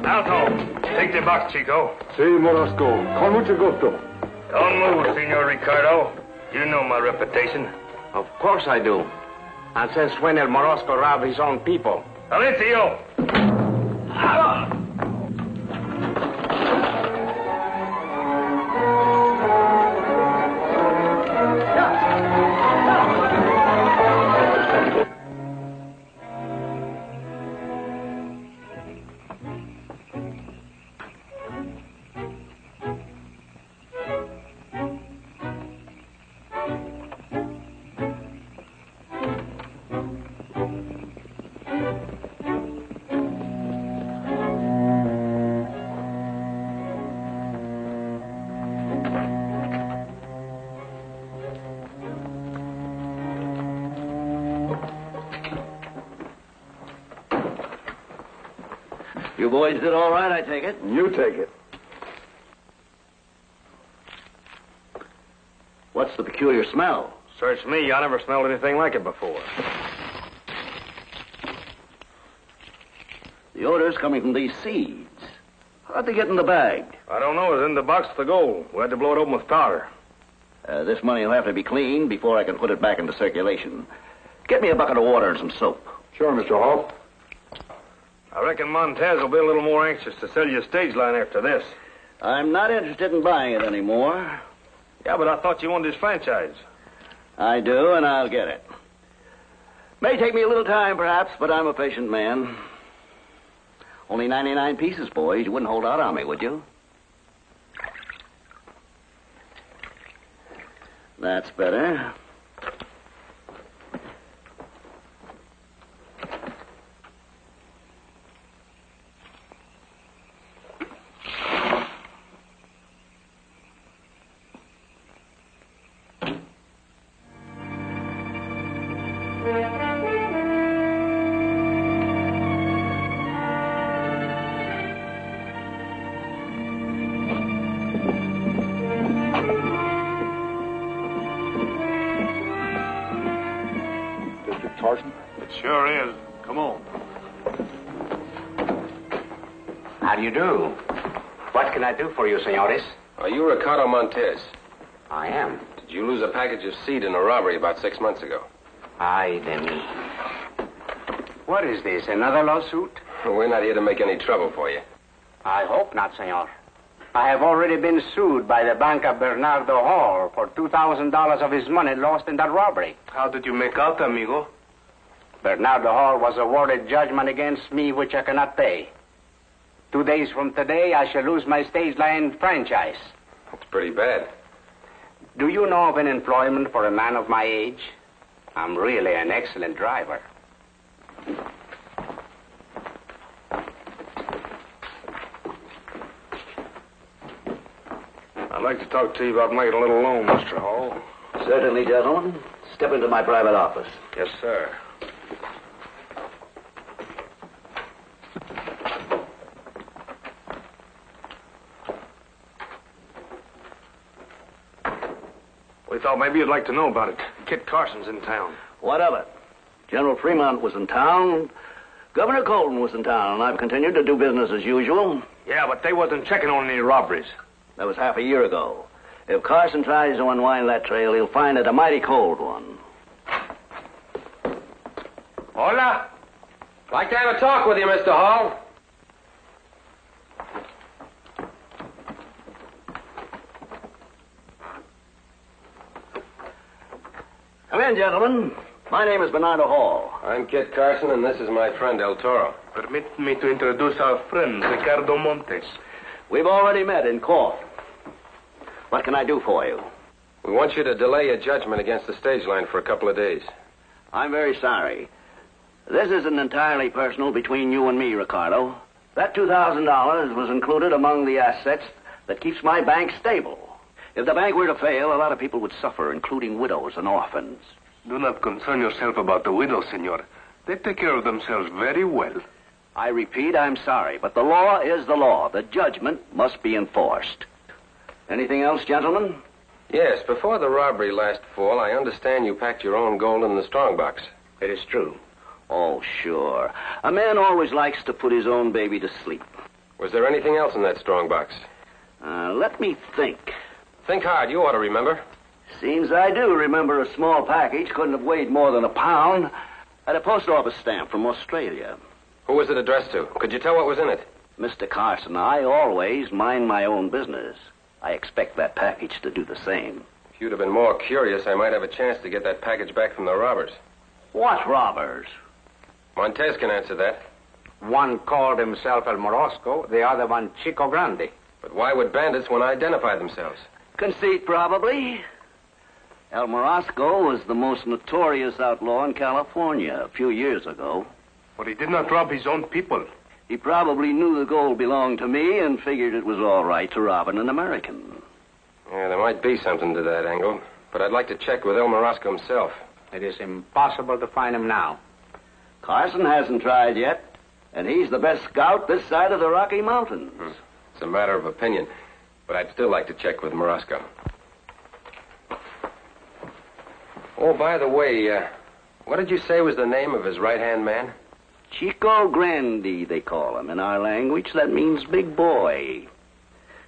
Alto, take the box, Chico. Si, Morosco. Con mucho gusto. Don't move, Senor Ricardo. You know my reputation. Of course I do. And since when El Morosco robbed his own people? Alicio! You boys did all right, I take it? You take it. What's the peculiar smell? Search me. I never smelled anything like it before. The odor's coming from these seeds. How'd they get in the bag? I don't know. It was in the box with the gold. We had to blow it open with powder. This money will have to be cleaned before I can put it back into circulation. Get me a bucket of water and some soap. Sure, Mr. Hall. I reckon Montez will be a little more anxious to sell you a stage line after this. I'm not interested in buying it anymore. Yeah, but I thought you wanted his franchise. I do, and I'll get it. May take me a little time, perhaps, but I'm a patient man. Only 99 pieces, boys. You wouldn't hold out on me, would you? That's better. Carson? It sure is. Come on. How do you do? What can I do for you, senores? Are you Ricardo Montez? I am. Did you lose a package of seed in a robbery about 6 months ago? Ay de mi. What is this, another lawsuit? We're not here to make any trouble for you. I hope not, senor. I have already been sued by the Banca Bernardo Hall for $2,000 of his money lost in that robbery. How did you make out, amigo? Bernardo Hall was awarded judgment against me, which I cannot pay. 2 days from today, I shall lose my stage line franchise. That's pretty bad. Do you know of an employment for a man of my age? I'm really an excellent driver. I'd like to talk to you about making a little loan, Mr. Hall. Certainly, gentlemen. Step into my private office. Yes, sir. We thought maybe you'd like to know about it. Kit Carson's in town. What of it? General Fremont was in town. Governor Colton was in town, and I've continued to do business as usual. Yeah, but they wasn't checking on any robberies. That was half a year ago. If Carson tries to unwind that trail, he'll find it a mighty cold one. Hola. Like to have a talk with you, Mr. Hall. Come in, gentlemen. My name is Bernardo Hall. I'm Kit Carson, and this is my friend El Toro. Permit me to introduce our friend, Ricardo Montes. We've already met in court. What can I do for you? We want you to delay a judgment against the stage line for a couple of days. I'm very sorry. This isn't entirely personal between you and me, Ricardo. That $2,000 was included among the assets that keeps my bank stable. If the bank were to fail, a lot of people would suffer, including widows and orphans. Do not concern yourself about the widows, senor. They take care of themselves very well. I repeat, I'm sorry, but the law is the law. The judgment must be enforced. Anything else, gentlemen? Yes, before the robbery last fall, I understand you packed your own gold in the strongbox. It is true. Oh, sure. A man always likes to put his own baby to sleep. Was there anything else in that strong box? Let me think. Think hard. You ought to remember. Seems I do remember a small package couldn't have weighed more than a pound. Had a post office stamp from Australia. Who was it addressed to? Could you tell what was in it? Mr. Carson, I always mind my own business. I expect that package to do the same. If you'd have been more curious, I might have a chance to get that package back from the robbers. What robbers? Montez can answer that. One called himself El Morosco, the other one Chico Grande. But why would bandits want to identify themselves? Conceit, probably. El Morosco was the most notorious outlaw in California a few years ago. But he did not rob his own people. He probably knew the gold belonged to me and figured it was all right to rob an American. Yeah, there might be something to that angle. But I'd like to check with El Morosco himself. It is impossible to find him now. Carson hasn't tried yet, and he's the best scout this side of the Rocky Mountains. It's a matter of opinion. But I'd still like to check with Morosco. Oh, by the way, what did you say was the name of his right-hand man? Chico Grande, they call him. In our language, that means big boy.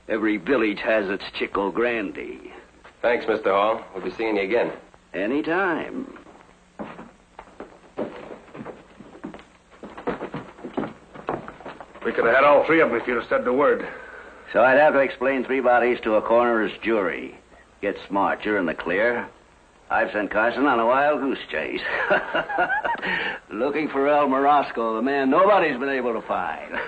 Every village has its Chico Grande. Thanks, Mr. Hall. We'll be seeing you again. Anytime. We could have had all three of them if you'd have said the word. So I'd have to explain 3 bodies to a coroner's jury. Get smart, you're in the clear. I've sent Carson on a wild goose chase. Looking for El Morosco, the man nobody's been able to find.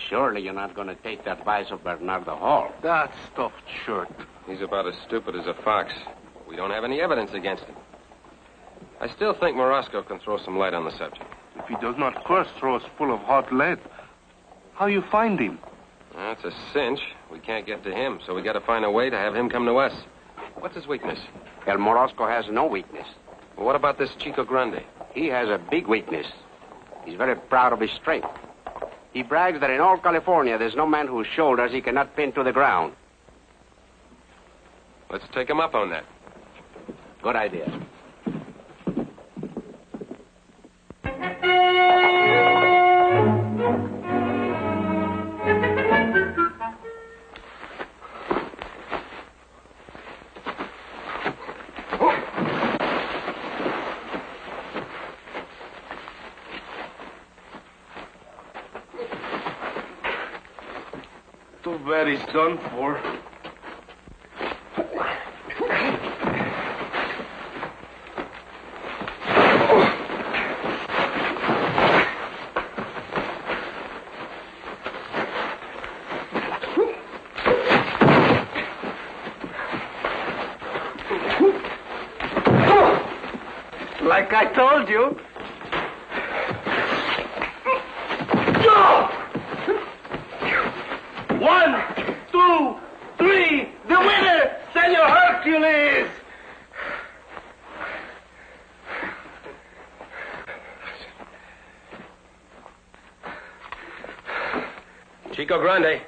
Surely you're not going to take the advice of Bernardo Hall. That stuffed shirt. He's about as stupid as a fox. We don't have any evidence against him. I still think Morosco can throw some light on the subject. If he does not first throw us full of hot lead, how you find him? That's a cinch. We can't get to him, so we got to find a way to have him come to us. What's his weakness? El Morosco has no weakness. Well, what about this Chico Grande? He has a big weakness. He's very proud of his strength. He brags that in all California there's no man whose shoulders he cannot pin to the ground. Let's take him up on that. Good idea. Too bad he's done for. Like I told you. One, two, three. The winner, Senor Hercules. Chico Grande.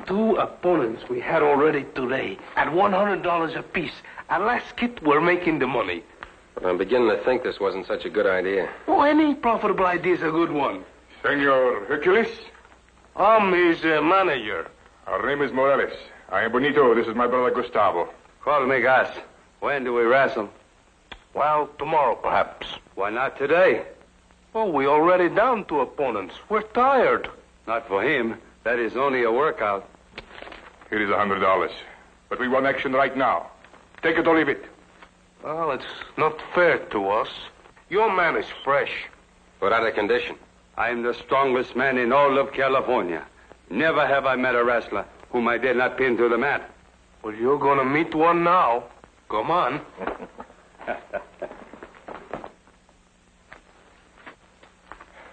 Two opponents we had already today at $100 apiece. And last kit, we're making the money. But I'm beginning to think this wasn't such a good idea. Oh, any profitable idea is a good one. Senor Hercules, I'm his manager. our name is Morales. I am Bonito. This is my brother Gustavo. Call me Gas. When do we wrestle? Well, tomorrow, perhaps. Why not today? Oh, we're already down 2 opponents. We're tired. Not for him. That is only a workout. Here is $100. But we want action right now. Take it or leave it. Well, it's not fair to us. Your man is fresh. But out of condition. I am the strongest man in all of California. Never have I met a wrestler whom I did not pin to the mat. Well, you're gonna meet one now. Come on.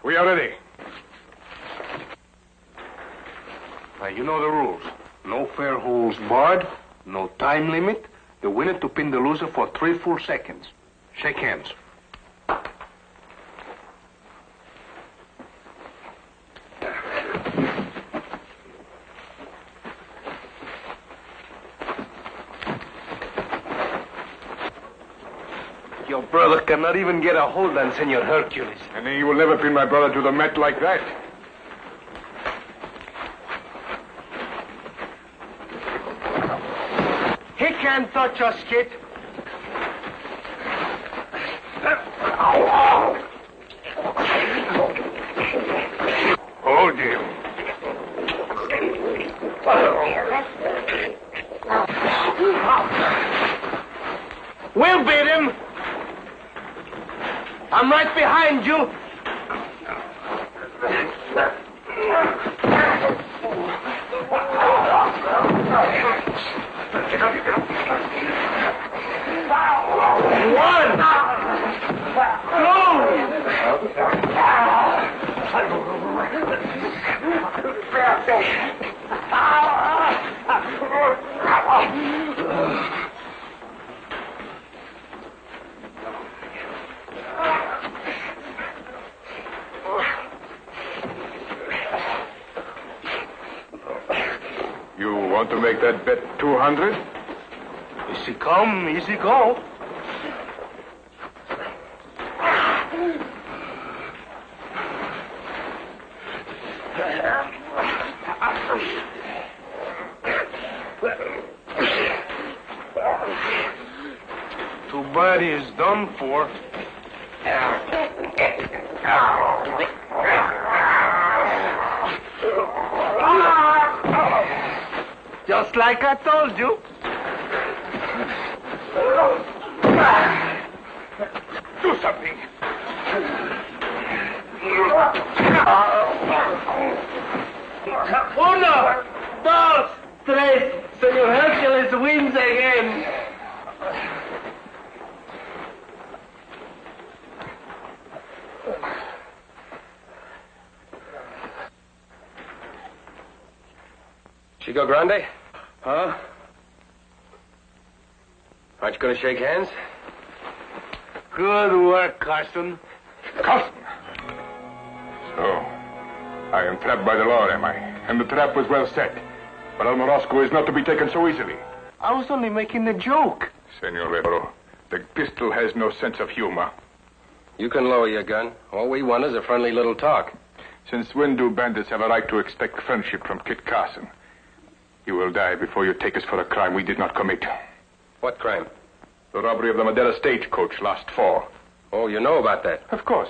We are ready. Now, you know the rules. No fair holds barred, no time limit. The winner to pin the loser for 3 full seconds. Shake hands. Your brother cannot even get a hold on Senor Hercules. And he will never pin my brother to the mat like that. He can't touch us, kid. Hold him. We'll beat him. I'm right behind you. One, You want to make that bet 200? Easy come, easy go. Too bad he's done for. Just like I told you. Do something. Uno, dos, tres. Senor Hercules wins again. Chico Grande? Huh? Aren't you going to shake hands? Good work, Carson. Carson! So, I am trapped by the law, am I? And the trap was well set. But El Morosco is not to be taken so easily. I was only making a joke. Senor Lebro, the pistol has no sense of humor. You can lower your gun. All we want is a friendly little talk. Since when do bandits have a right to expect friendship from Kit Carson? You will die before you take us for a crime we did not commit. What crime? The robbery of the Madera stagecoach last fall. Oh, you know about that. Of course.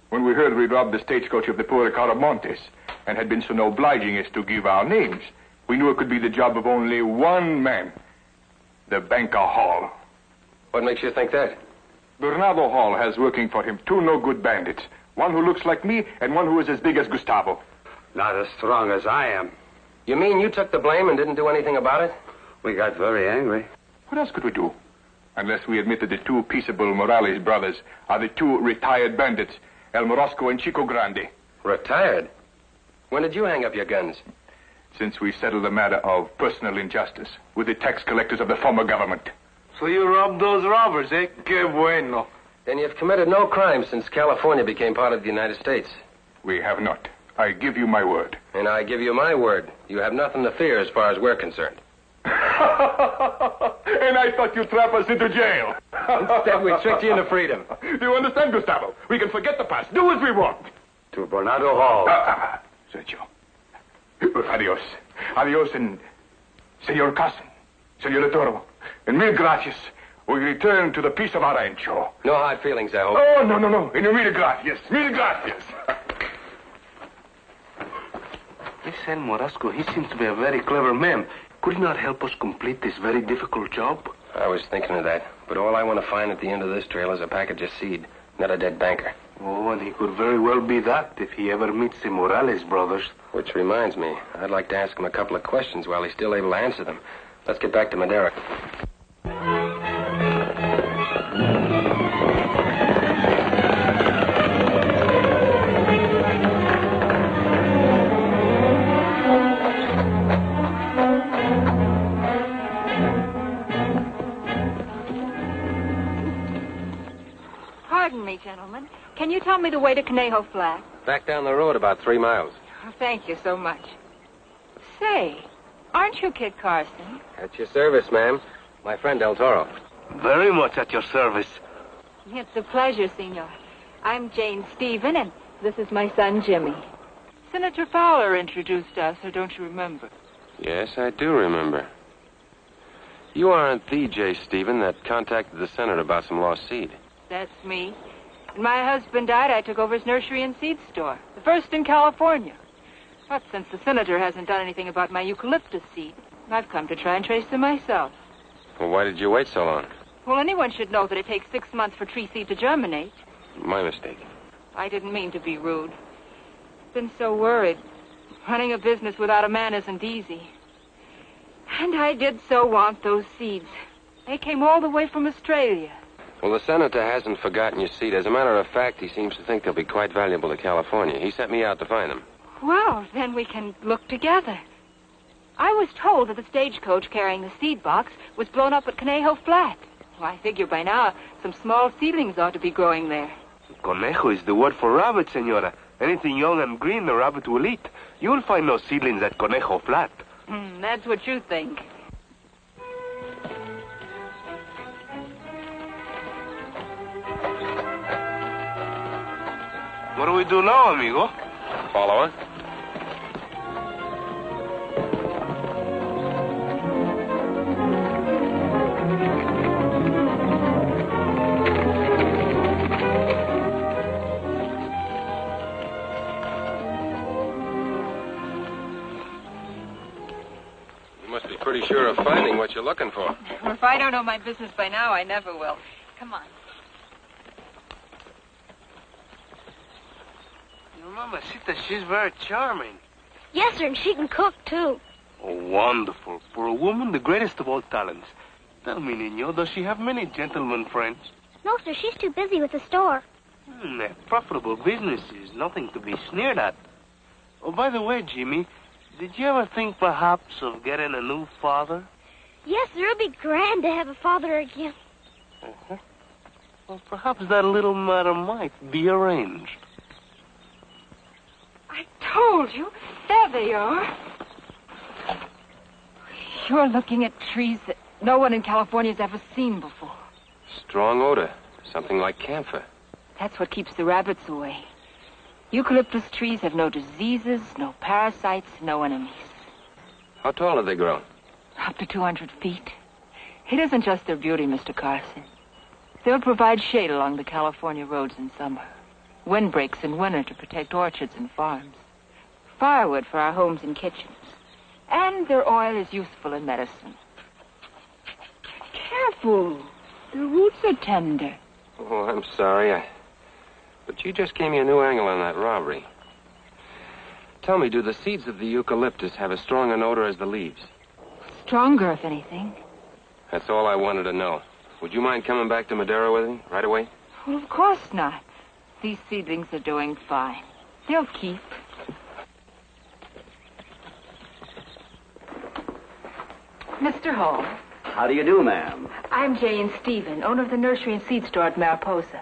When we heard we robbed the stagecoach of the poor Ricardo Montes and had been so obliging as to give our names, we knew it could be the job of only one man, the banker Hall. What makes you think that? Bernardo Hall has working for him two no-good bandits, one who looks like me and one who is as big as Gustavo. Not as strong as I am. You mean you took the blame and didn't do anything about it? We got very angry. What else could we do? Unless we admitted the two peaceable Morales brothers are the two retired bandits, El Morosco and Chico Grande. Retired? When did you hang up your guns? Since we settled the matter of personal injustice with the tax collectors of the former government. So you robbed those robbers, eh? Que bueno. Then you've committed no crime since California became part of the United States. We have not. I give you my word. And I give you my word. You have nothing to fear as far as we're concerned. And I thought you'd trap us into jail. Instead, we tricked you into freedom. Do you understand, Gustavo? We can forget the past. Do as we want. To Bernardo Hall. Sergio. Adios. Adios and Senor Carson, Senor Toro, and mil gracias. We return to the peace of our rancho. No hard feelings, I hope. Oh, no. And mil gracias. Mil gracias. This El Morosco, he seems to be a very clever man. Could he not help us complete this very difficult job? I was thinking of that. But all I want to find at the end of this trail is a package of seed, not a dead banker. Oh, and he could very well be that if he ever meets the Morales brothers. Which reminds me, I'd like to ask him a couple of questions while he's still able to answer them. Let's get back to Madera. Pardon me, gentlemen. Can you tell me the way to Conejo Flat? Back down the road about 3 miles. Oh, thank you so much. Say, aren't you Kid Carson? At your service, ma'am. My friend El Toro. Very much at your service. It's a pleasure, Senor. I'm Jane Stephen, and this is my son, Jimmy. Senator Fowler introduced us, or don't you remember? Yes, I do remember. You aren't the J. Stephen that contacted the Senate about some lost seed. That's me. When my husband died, I took over his nursery and seed store, the first in California. But since the senator hasn't done anything about my eucalyptus seed, I've come to try and trace them myself. Well, why did you wait so long? Well, anyone should know that it takes 6 months for tree seed to germinate. My mistake. I didn't mean to be rude. I've been so worried. Running a business without a man isn't easy. And I did so want those seeds. They came all the way from Australia. Well, the senator hasn't forgotten your seed. As a matter of fact, he seems to think they'll be quite valuable to California. He sent me out to find them. Well, then we can look together. I was told that the stagecoach carrying the seed box was blown up at Conejo Flat. Well, I figure by now some small seedlings ought to be growing there. Conejo is the word for rabbit, senora. Anything young and green, the rabbit will eat. You'll find no seedlings at Conejo Flat. That's what you think. What do we do now, amigo? Follow her. Pretty sure of finding what you're looking for. Well, if I don't know my business by now, I never will. Come on. Your mamacita, she's very charming. Yes, sir, and she can cook, too. Oh, wonderful. For a woman, the greatest of all talents. Tell me, Nino, does she have many gentlemen friends? No, sir, she's too busy with the store. A profitable business is nothing to be sneered at. Oh, by the way, Jimmy, did you ever think perhaps of getting a new father? Yes, sir, it'd be grand to have a father again. Uh-huh. Well, perhaps that little matter might be arranged. I told you. There they are. You're looking at trees that no one in California's ever seen before. Strong odor. Something like camphor. That's what keeps the rabbits away. Eucalyptus trees have no diseases, no parasites, no enemies. How tall do they grow? Up to 200 feet. It isn't just their beauty, Mr. Carson. They'll provide shade along the California roads in summer, windbreaks in winter to protect orchards and farms, firewood for our homes and kitchens, and their oil is useful in medicine. Careful. The roots are tender. Oh, I'm sorry. But you just gave me a new angle on that robbery. Tell me, do the seeds of the eucalyptus have as strong an odor as the leaves? Stronger, if anything. That's all I wanted to know. Would you mind coming back to Madera with me right away? Well, of course not. These seedlings are doing fine. They'll keep. Mr. Hall. How do you do, ma'am? I'm Jane Stephen, owner of the nursery and seed store at Mariposa.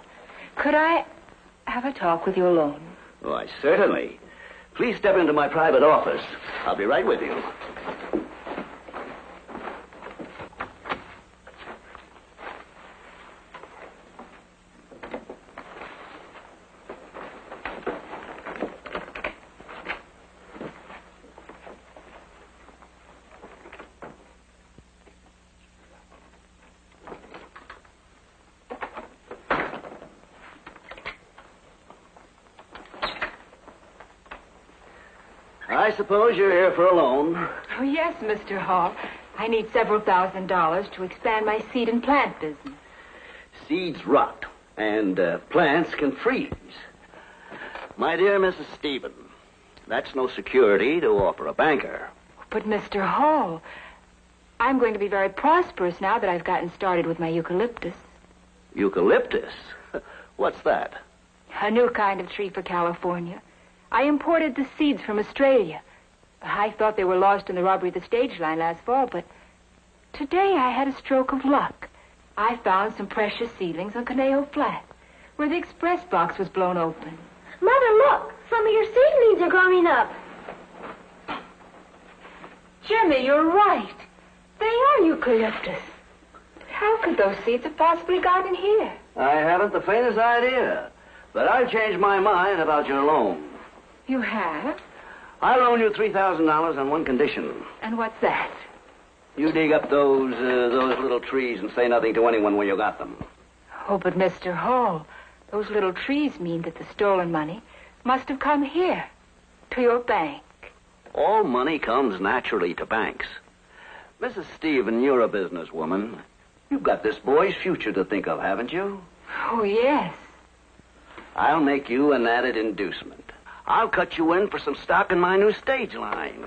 Could I have a talk with you alone? Why, certainly. Please step into my private office. I'll be right with you. I suppose you're here for a loan. Oh, yes, Mr. Hall. I need several $1,000s to expand my seed and plant business. Seeds rot, and plants can freeze. My dear Mrs. Stephen, that's no security to offer a banker. But, Mr. Hall, I'm going to be very prosperous now that I've gotten started with my eucalyptus. Eucalyptus? What's that? A new kind of tree for California. I imported the seeds from Australia. I thought they were lost in the robbery of the stage line last fall, but today I had a stroke of luck. I found some precious seedlings on Conejo Flat, where the express box was blown open. Mother, look! Some of your seedlings are growing up. Jimmy, you're right. They are eucalyptus. How could those seeds have possibly gotten here? I haven't the faintest idea. But I've changed my mind about your loan. You have? I'll loan you $3,000 on one condition. And what's that? You dig up those little trees and say nothing to anyone where you got them. Oh, but Mr. Hall, those little trees mean that the stolen money must have come here, to your bank. All money comes naturally to banks. Mrs. Stephen, you're a businesswoman. You've got this boy's future to think of, haven't you? Oh, yes. I'll make you an added inducement. I'll cut you in for some stock in my new stage line.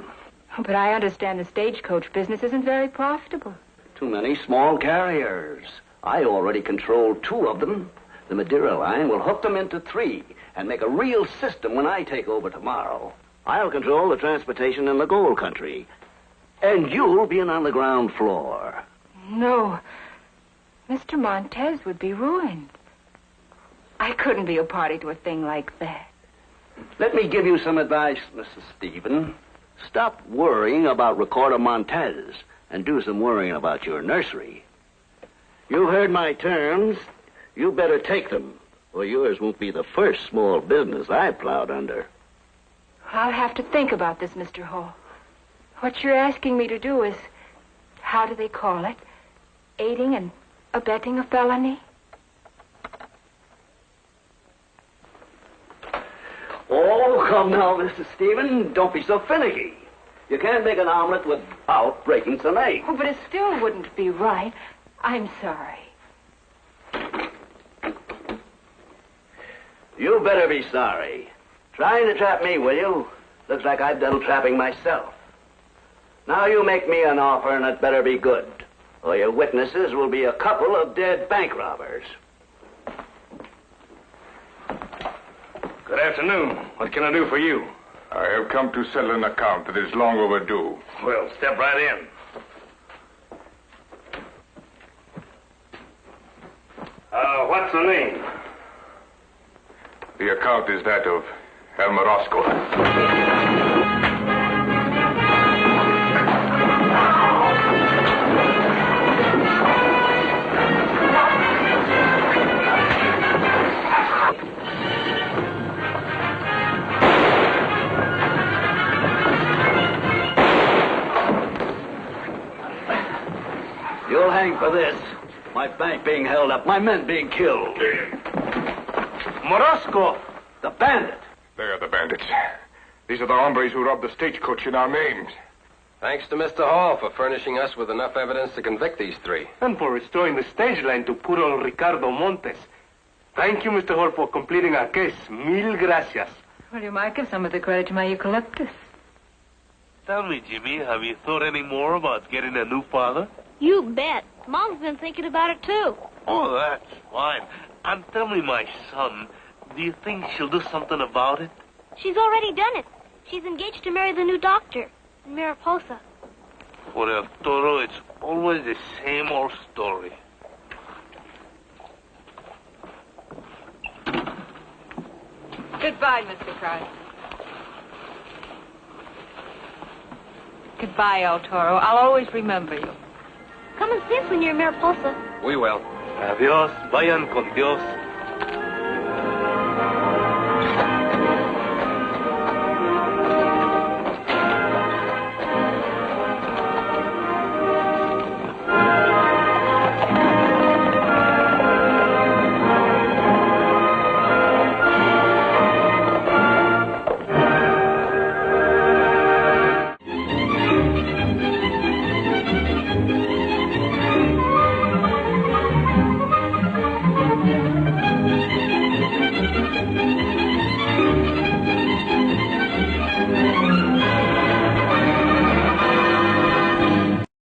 Oh, but I understand the stagecoach business isn't very profitable. Too many small carriers. I already control 2 of them. The Madera line will hook them into 3 and make a real system when I take over tomorrow. I'll control the transportation in the gold country. And you'll be on the ground floor. No. Mr. Montez would be ruined. I couldn't be a party to a thing like that. Let me give you some advice, Mrs. Stephen. Stop worrying about Recorder Montez and do some worrying about your nursery. You heard my terms. You better take them, or yours won't be the first small business I plowed under. I'll have to think about this, Mr. Hall. What you're asking me to do is, how do they call it? Aiding and abetting a felony? Oh, come now, Mrs. Stephen. Don't be so finicky. You can't make an omelet without breaking some eggs. Oh, but it still wouldn't be right. I'm sorry. You better be sorry. Trying to trap me, will you? Looks like I've done trapping myself. Now you make me an offer, and it better be good, or your witnesses will be a couple of dead bank robbers. Good afternoon. What can I do for you? I have come to settle an account that is long overdue. Well, step right in. What's the name? The account is that of El Marauder. You'll hang for this. My bank being held up, my men being killed. Morosco! The bandit. They are the bandits. These are the hombres who robbed the stagecoach in our names. Thanks to Mr. Hall for furnishing us with enough evidence to convict these 3. And for restoring the stage line to poor Ricardo Montes. Thank you, Mr. Hall, for completing our case. Mil gracias. Well, you might give some of the credit to my eucalyptus. Tell me, Jimmy, have you thought any more about getting a new father? You bet. Mom's been thinking about it, too. Oh, that's fine. And tell me, my son, do you think she'll do something about it? She's already done it. She's engaged to marry the new doctor in Mariposa. For El Toro, it's always the same old story. Goodbye, Mr. Carson. Goodbye, El Toro. I'll always remember you. Come and see us when you're in Mariposa. We will. Adios, vayan con Dios.